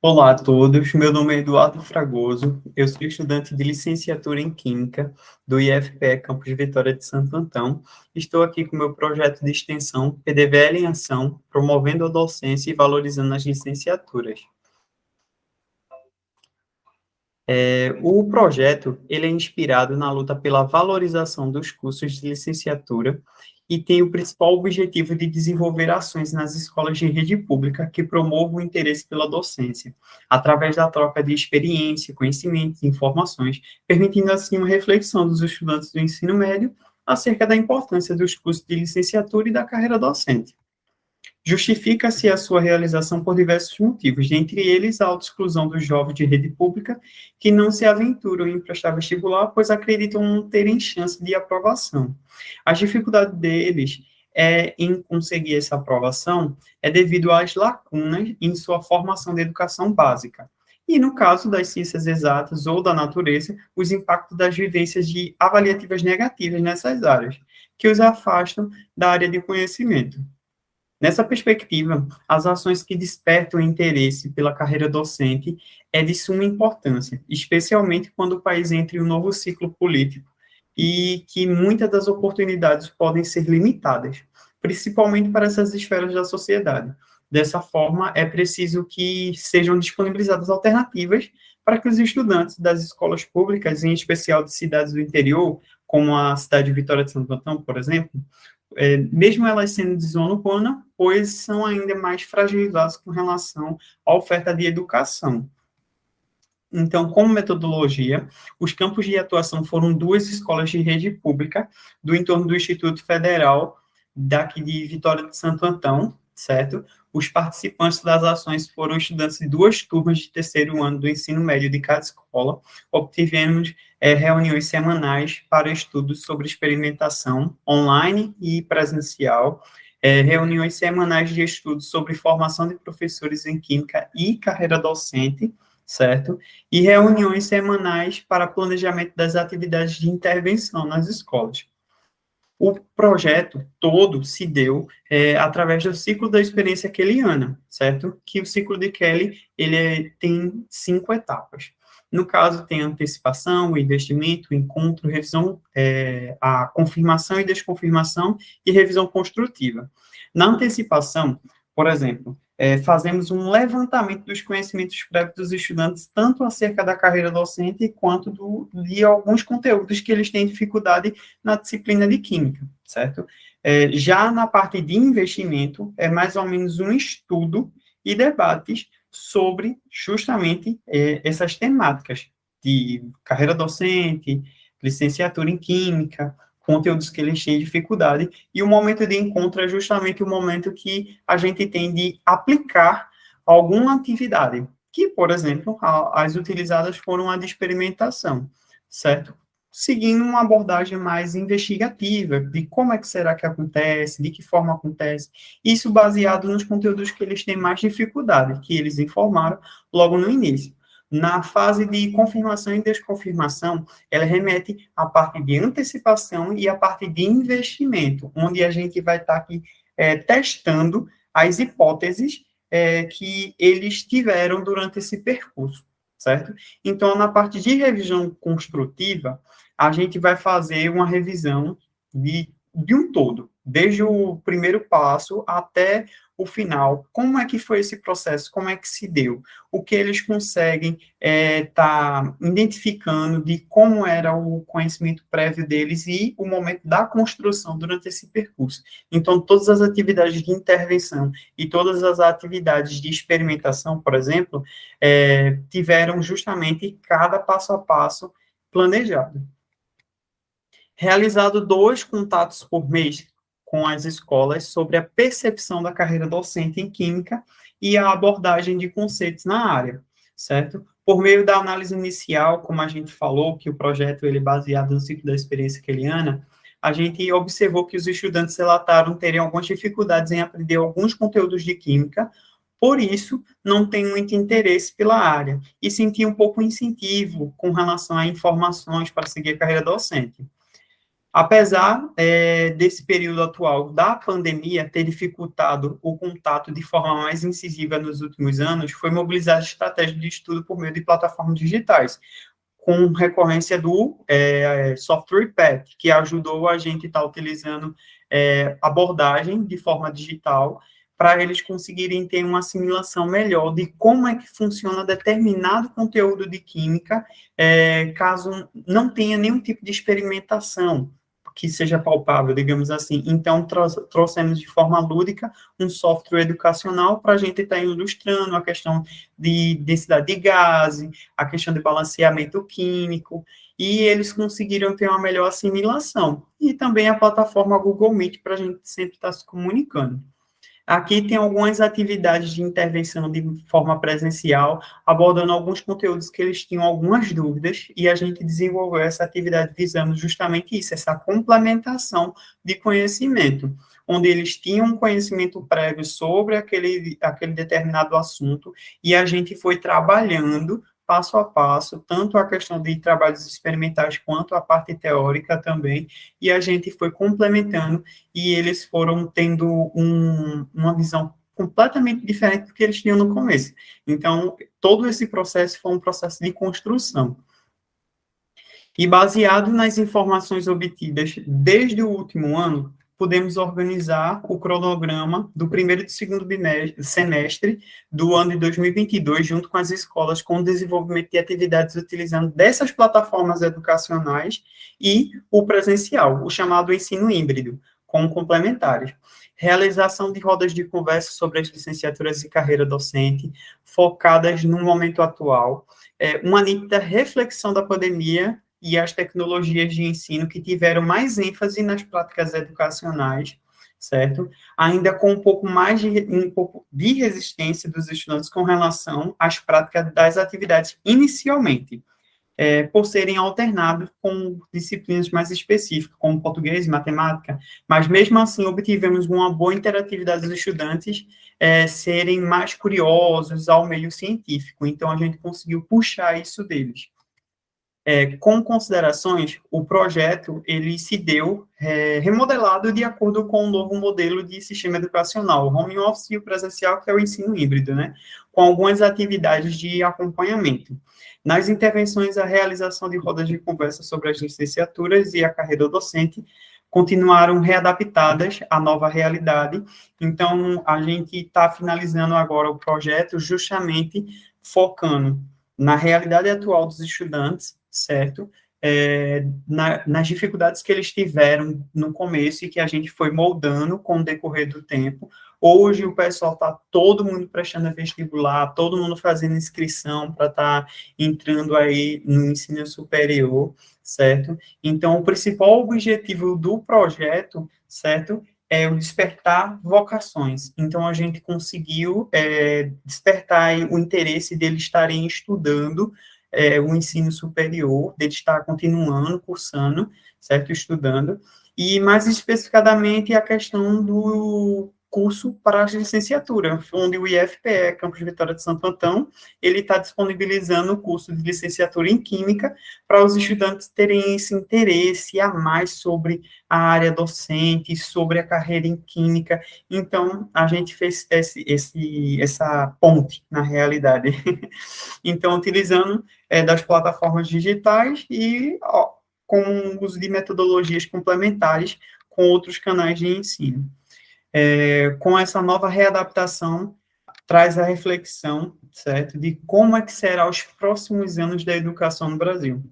Olá a todos, meu nome é Eduardo Fragoso, eu sou estudante de licenciatura em Química do IFPE Campus Vitória de Santo Antão. Estou aqui com o meu projeto de extensão PDVL em Ação, promovendo a docência e valorizando as licenciaturas. O projeto ele é inspirado na luta pela valorização dos cursos de licenciatura e tem o principal objetivo de desenvolver ações nas escolas de rede pública que promovam o interesse pela docência, através da troca de experiência, conhecimentos e informações, permitindo assim uma reflexão dos estudantes do ensino médio acerca da importância dos cursos de licenciatura e da carreira docente. Justifica-se a sua realização por diversos motivos, dentre eles a autoexclusão dos jovens de rede pública que não se aventuram em prestar vestibular, pois acreditam não terem chance de aprovação. As dificuldades deles em conseguir essa aprovação é devido às lacunas em sua formação de educação básica. E no caso das ciências exatas ou da natureza, os impactos das vivências de avaliativas negativas nessas áreas, que os afastam da área de conhecimento. Nessa perspectiva, as ações que despertam interesse pela carreira docente é de suma importância, especialmente quando o país entra em um novo ciclo político e que muitas das oportunidades podem ser limitadas, principalmente para essas esferas da sociedade. Dessa forma, é preciso que sejam disponibilizadas alternativas para que os estudantes das escolas públicas, em especial de cidades do interior, como a cidade de Vitória de Santo Antão, por exemplo, mesmo elas sendo de zona urbana, pois são ainda mais fragilizadas com relação à oferta de educação. Então, como metodologia, os campos de atuação foram duas escolas de rede pública do entorno do Instituto Federal daqui de Vitória de Santo Antão, certo? Os participantes das ações foram estudantes de duas turmas de terceiro ano do ensino médio de cada escola. Obtivemos reuniões semanais para estudos sobre experimentação online e presencial, reuniões semanais de estudos sobre formação de professores em química e carreira docente, certo? E reuniões semanais para planejamento das atividades de intervenção nas escolas. O projeto todo se deu através do ciclo da experiência kellyana, certo? Que o ciclo de Kelly tem 5 etapas. No caso, tem a antecipação, o investimento, o encontro, revisão, a confirmação e desconfirmação e revisão construtiva. Na antecipação, por exemplo, fazemos um levantamento dos conhecimentos prévios dos estudantes, tanto acerca da carreira docente, quanto de alguns conteúdos que eles têm dificuldade na disciplina de Química, certo? Já na parte de investimento, é mais ou menos um estudo e debates sobre justamente essas temáticas de carreira docente, licenciatura em Química, conteúdos que eles têm dificuldade, e o momento de encontro é justamente o momento que a gente tem de aplicar alguma atividade, que, por exemplo, as utilizadas foram a de experimentação, certo? Seguindo uma abordagem mais investigativa, de como é que será que acontece, de que forma acontece, isso baseado nos conteúdos que eles têm mais dificuldade, que eles informaram logo no início. Na fase de confirmação e desconfirmação, ela remete à parte de antecipação e à parte de investimento, onde a gente vai estar aqui testando as hipóteses que eles tiveram durante esse percurso, certo? Então, na parte de revisão construtiva, a gente vai fazer uma revisão de um todo, desde o primeiro passo até o final. Como é que foi esse processo? Como é que se deu? O que eles conseguem estar identificando de como era o conhecimento prévio deles e o momento da construção durante esse percurso. Então, todas as atividades de intervenção e todas as atividades de experimentação, por exemplo, tiveram justamente cada passo a passo planejado. Realizado 2 contatos por mês com as escolas sobre a percepção da carreira docente em Química e a abordagem de conceitos na área, certo? Por meio da análise inicial, como a gente falou, que o projeto ele é baseado no ciclo da experiência kellyana, a gente observou que os estudantes relataram terem algumas dificuldades em aprender alguns conteúdos de Química, por isso, não tem muito interesse pela área, e sentir um pouco incentivo com relação a informações para seguir a carreira docente. Apesar desse período atual da pandemia ter dificultado o contato de forma mais incisiva nos últimos anos, foi mobilizada estratégia de estudo por meio de plataformas digitais, com recorrência do software PET, que ajudou a gente a estar utilizando abordagem de forma digital para eles conseguirem ter uma assimilação melhor de como é que funciona determinado conteúdo de química, caso não tenha nenhum tipo de experimentação que seja palpável, digamos assim. Então, trouxemos de forma lúdica um software educacional para a gente estar ilustrando a questão de densidade de gases, a questão de balanceamento químico, e eles conseguiram ter uma melhor assimilação. E também a plataforma Google Meet para a gente sempre estar se comunicando. Aqui tem algumas atividades de intervenção de forma presencial, abordando alguns conteúdos que eles tinham algumas dúvidas, e a gente desenvolveu essa atividade visando justamente isso, essa complementação de conhecimento, onde eles tinham um conhecimento prévio sobre aquele determinado assunto, e a gente foi trabalhando passo a passo, tanto a questão de trabalhos experimentais quanto a parte teórica também, e a gente foi complementando e eles foram tendo uma visão completamente diferente do que eles tinham no começo. Então, todo esse processo foi um processo de construção. E baseado nas informações obtidas desde o último ano, podemos organizar o cronograma do primeiro e do segundo semestre do ano de 2022, junto com as escolas, com o desenvolvimento de atividades utilizando dessas plataformas educacionais e o presencial, o chamado ensino híbrido, com complementares. Realização de rodas de conversa sobre as licenciaturas e carreira docente, focadas no momento atual, uma nítida reflexão da pandemia e as tecnologias de ensino que tiveram mais ênfase nas práticas educacionais, certo? Ainda com um pouco de resistência dos estudantes com relação às práticas das atividades inicialmente, por serem alternados com disciplinas mais específicas, como português e matemática, mas mesmo assim obtivemos uma boa interatividade dos estudantes serem mais curiosos ao meio científico, então a gente conseguiu puxar isso deles. Com considerações, o projeto ele se deu remodelado de acordo com o novo modelo de sistema educacional, o home office e o presencial, que é o ensino híbrido, né? Com algumas atividades de acompanhamento. Nas intervenções, a realização de rodas de conversa sobre as licenciaturas e a carreira docente continuaram readaptadas à nova realidade. Então, a gente está finalizando agora o projeto justamente focando na realidade atual dos estudantes, certo? Nas dificuldades que eles tiveram no começo e que a gente foi moldando com o decorrer do tempo. Hoje o pessoal está todo mundo prestando vestibular, todo mundo fazendo inscrição para estar entrando aí no ensino superior, certo? Então, o principal objetivo do projeto, certo, é o despertar vocações. Então, a gente conseguiu despertar o interesse deles estarem estudando o ensino superior, deles estar continuando, cursando, certo, estudando, e mais especificadamente a questão do curso para a licenciatura, onde o IFPE, Campus Vitória de Santo Antão, ele está disponibilizando o curso de licenciatura em Química para os estudantes terem esse interesse a mais sobre a área docente, sobre a carreira em Química. Então, a gente fez essa ponte, na realidade. Então, utilizando das plataformas digitais e com o uso de metodologias complementares com outros canais de ensino. Com essa nova readaptação, traz a reflexão, certo, de como é que será os próximos anos da educação no Brasil.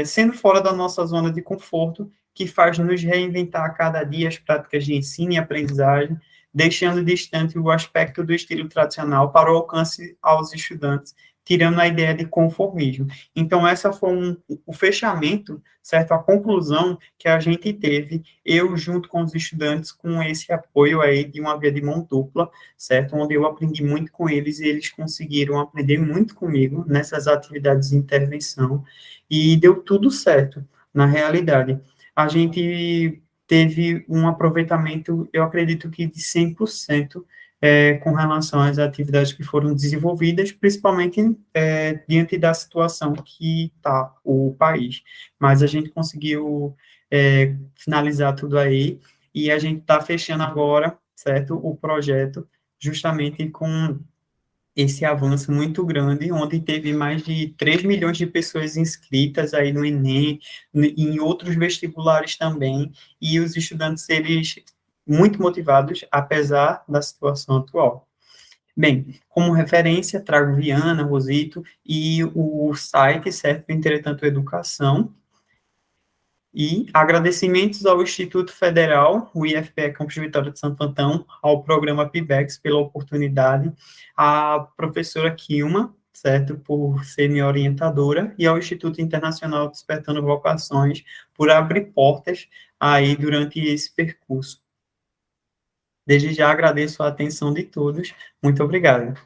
Sendo fora da nossa zona de conforto, que faz nos reinventar a cada dia as práticas de ensino e aprendizagem, deixando distante o aspecto do estilo tradicional para o alcance aos estudantes, tirando a ideia de conformismo. Então, essa foi o fechamento, certo? A conclusão que a gente teve, eu junto com os estudantes, com esse apoio aí de uma via de mão dupla, certo? Onde eu aprendi muito com eles e eles conseguiram aprender muito comigo nessas atividades de intervenção e deu tudo certo, na realidade. A gente teve um aproveitamento, eu acredito que de 100%, com relação às atividades que foram desenvolvidas, principalmente diante da situação que está o país. Mas a gente conseguiu finalizar tudo aí, e a gente está fechando agora, certo, o projeto, justamente com esse avanço muito grande, onde teve mais de 3 milhões de pessoas inscritas aí no Enem, em outros vestibulares também, e os estudantes, eles muito motivados, apesar da situação atual. Bem, como referência, trago Viana, Rosito e o site, certo, Entretanto Educação, e agradecimentos ao Instituto Federal, o IFPE Campus Vitória de Santo Antão, ao programa PIBEX pela oportunidade, à professora Kilma, certo, por ser minha orientadora, e ao Instituto Internacional Despertando Vocações, por abrir portas aí durante esse percurso. Desde já agradeço a atenção de todos. Muito obrigado.